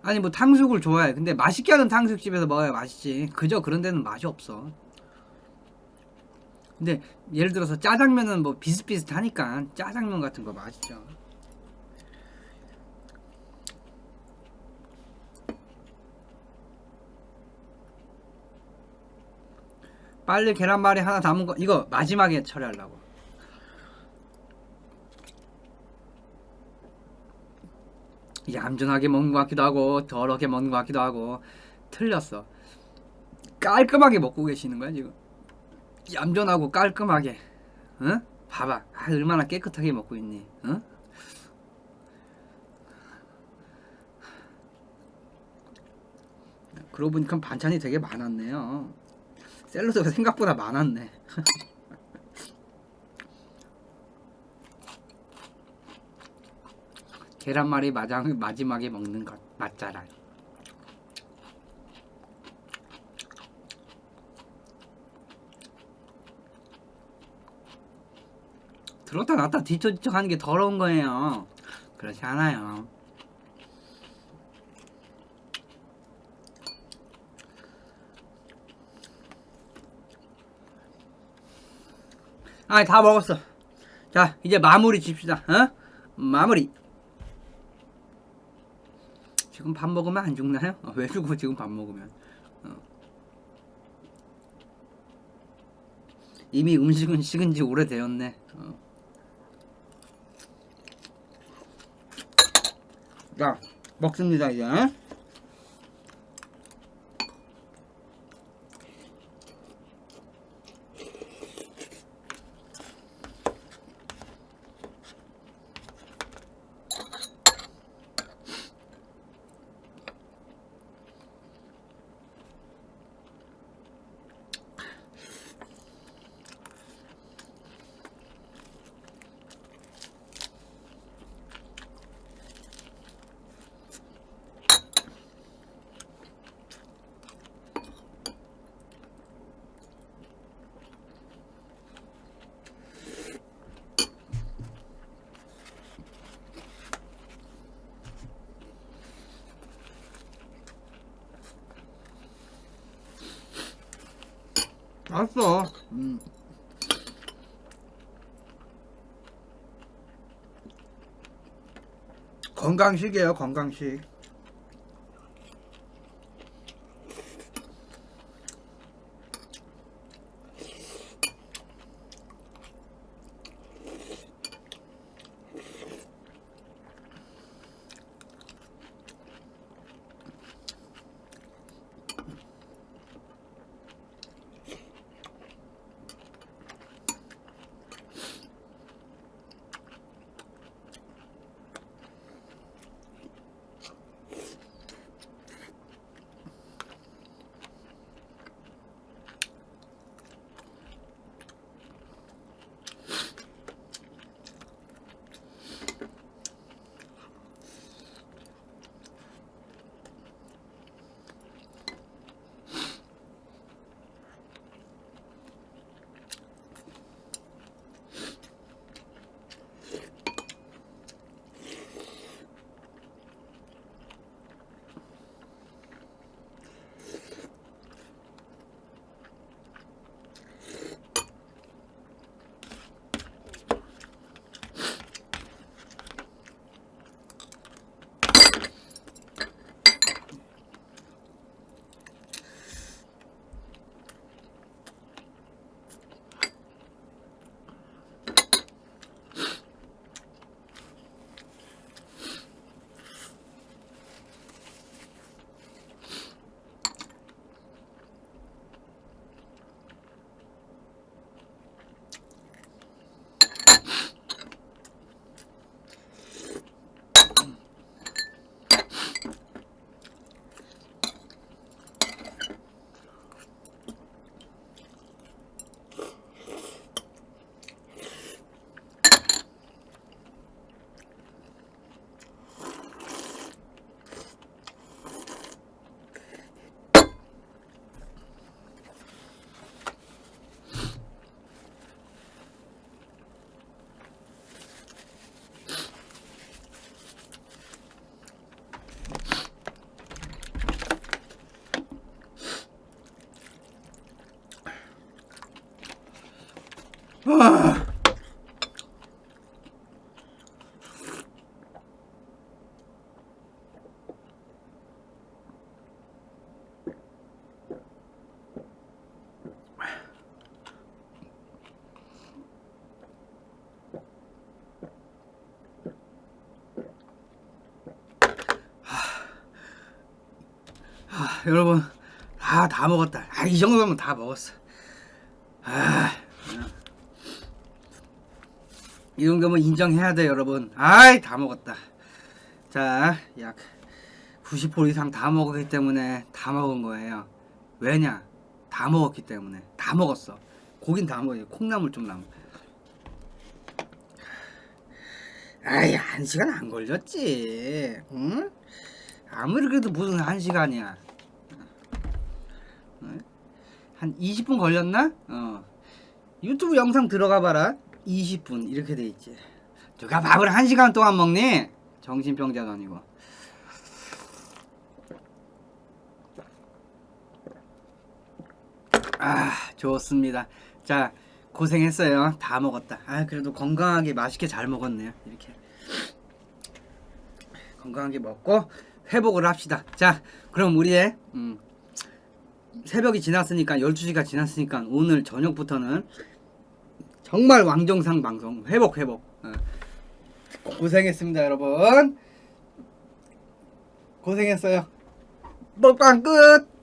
아니 뭐 탕수육을 좋아해. 근데 맛있게 하는 탕수육집에서 먹어야 맛있지. 그저 그런 데는 맛이 없어. 근데 예를 들어서 짜장면은 뭐 비슷비슷하니까 짜장면 같은 거 맛있죠. 빨리 계란말이 하나 담은 거 이거 마지막에 처리하려고. 얌전하게 먹는 것 같기도 하고 더럽게 먹는 것 같기도 하고 틀렸어. 깔끔하게 먹고 계시는 거야 지금. 얌전하고 깔끔하게. 응? 봐봐. 얼마나 깨끗하게 먹고 있니? 응? 그러고 보니까 반찬이 되게 많았네요. 샐러드가 생각보다 많았네. 계란말이 마지막에 먹는 것 맛잘알. 들었다 놨다 뒤척뒤척 하는 게 더러운 거예요. 그렇지 않아요. 아, 다 먹었어. 자, 이제 마무리 칩시다. 어? 마무리. 지금 밥 먹으면 안 죽나요? 왜 죽어 지금 밥 먹으면? 이미 음식은 식은 지 오래되었네. 자, 먹습니다 이제. 맛있어. 건강식이에요, 건강식. 여러분 다 먹었다. 이 정도면 다 먹었어. 이 정도면 인정해야 돼 여러분. 다 먹었다. 자, 약 90% 이상 다 먹었기 때문에 다 먹은 거예요. 왜냐? 다 먹었기 때문에. 다 먹었어. 고긴 다 먹어요. 콩나물 좀 남아. 1시간 안 걸렸지. 응? 아무리 그래도 무슨 1시간이야. 한 20분 걸렸나? 유튜브 영상 들어가 봐라. 20분 이렇게 돼 있지. 누가 밥을 1시간 동안 먹니? 정신병자도 아니고. 좋습니다. 자, 고생했어요. 다 먹었다. 그래도 건강하게 맛있게 잘 먹었네요. 이렇게 건강하게 먹고 회복을 합시다. 자, 그럼 우리의 새벽이 지났으니까 12시가 지났으니까 오늘 저녁부터는 정말 왕정상 방송 회복. 고생했습니다, 여러분. 고생했어요. 먹방 끝.